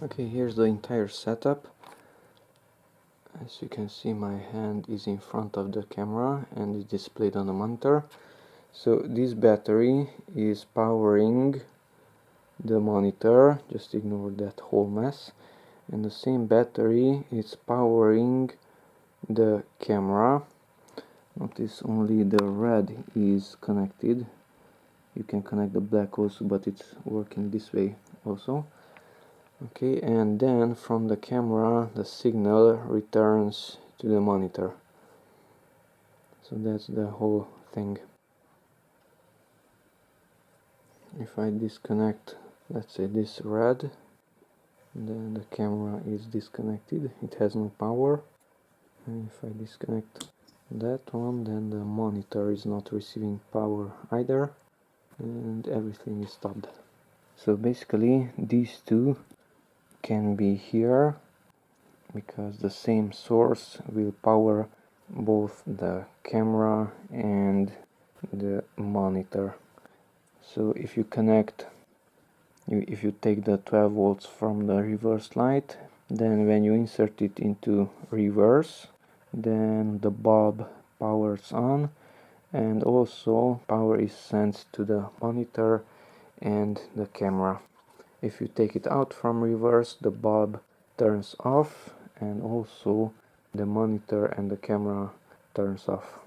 Okay, here's the entire setup. As you can see, my hand is in front of the camera and is displayed on the monitor. So this battery is powering the monitor, just ignore that whole mess, and the same battery is powering the camera. Notice only the red is connected. You can connect the black also, but it's working this way also. Okay, and then from the camera the signal returns to the monitor. So that's the whole thing. If I disconnect, let's say, this red, then the camera is disconnected, it has no power. And if I disconnect that one, then the monitor is not receiving power either, and everything is stopped. So basically these two can be here because the same source will power both the camera and the monitor. So if you connect, if you take the 12 volts from the reverse light, then when you insert it into reverse, then the bulb powers on, and also power is sent to the monitor and the camera. If you take it out from reverse, the bulb turns off, and also the monitor and the camera turns off.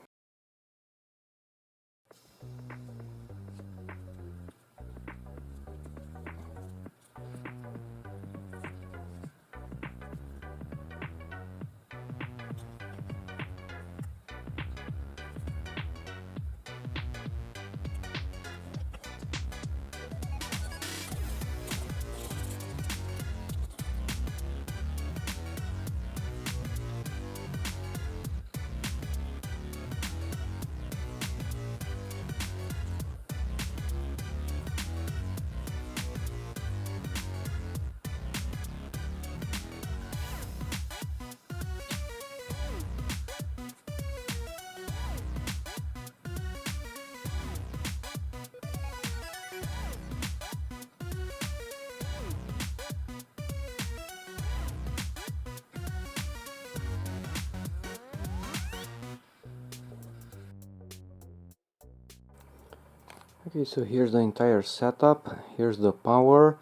Okay, so here's the entire setup. Here's the power,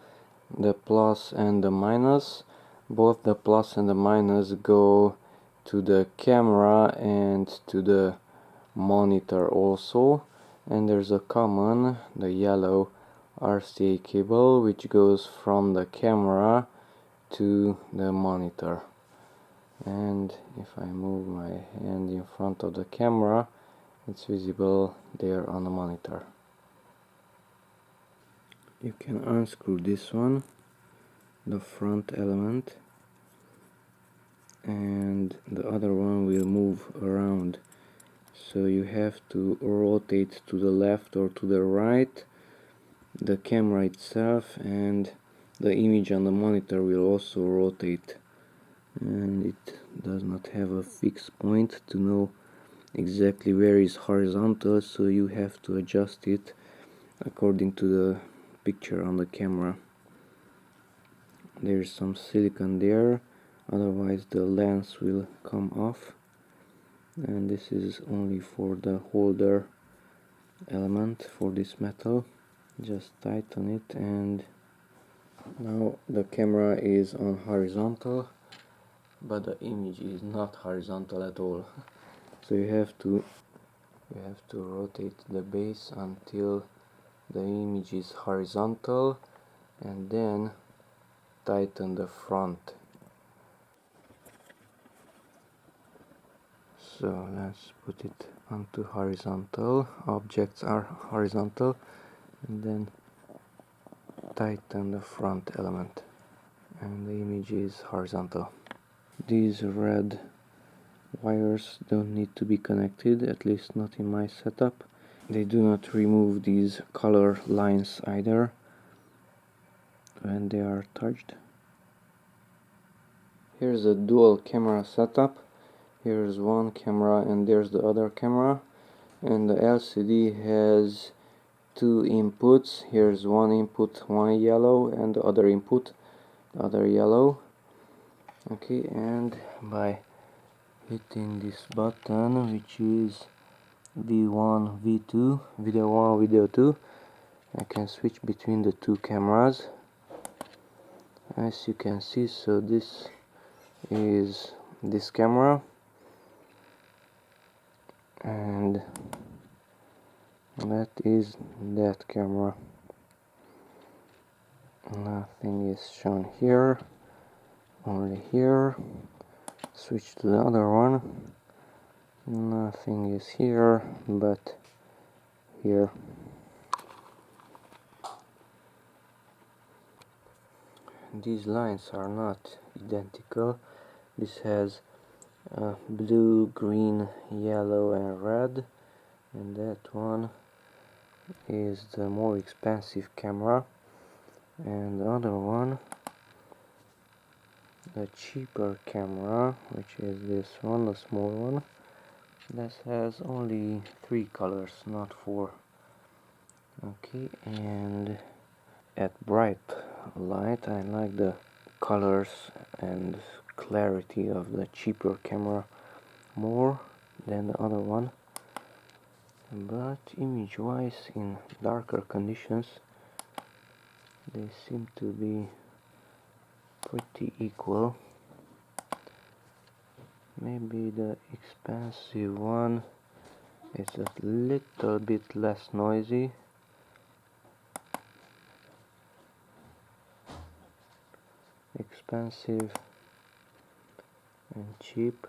the plus and the minus. Both the plus and the minus go to the camera and to the monitor also. And there's a common, the yellow RCA cable, which goes from the camera to the monitor. And if I move my hand in front of the camera, it's visible there on the monitor. You can unscrew this one, the front element, and the other one will move around. So you have to rotate to the left or to the right the camera itself, and the image on the monitor will also rotate. And it does not have a fixed point to know exactly where is horizontal, so you have to adjust it according to the picture on the camera. There's some silicone there, otherwise the lens will come off. And this is only for the holder element for this metal. Just tighten it, and now the camera is on horizontal, but the image is not horizontal at all. So you have to rotate the base until the image is horizontal, and then tighten the front. So let's put it onto horizontal. Objects are horizontal, and then tighten the front element, and the image is horizontal. These red wires don't need to be connected, at least not in my setup. They do not remove these color lines either when they are touched. Here's a dual camera setup. Here's one camera and there's the other camera, and the LCD has two inputs. Here's one input, one yellow, and the other input, the other yellow. Okay, and by hitting this button, which is V1, V2, video 1, video 2, I can switch between the two cameras, as you can see. So this is this camera, and that is that camera. Nothing is shown here, only here. Switch to the other one. Nothing is here but here. These lines are not identical. This has blue, green, yellow and red, and that one is the more expensive camera, and the other one, the cheaper camera, which is this one, the small one. This has only 3 colors, not 4. Okay, and at bright light I like the colors and clarity of the cheaper camera more than the other one, but image wise, in darker conditions, they seem to be pretty equal. Maybe the expensive one is a little bit less noisy. Expensive and cheap.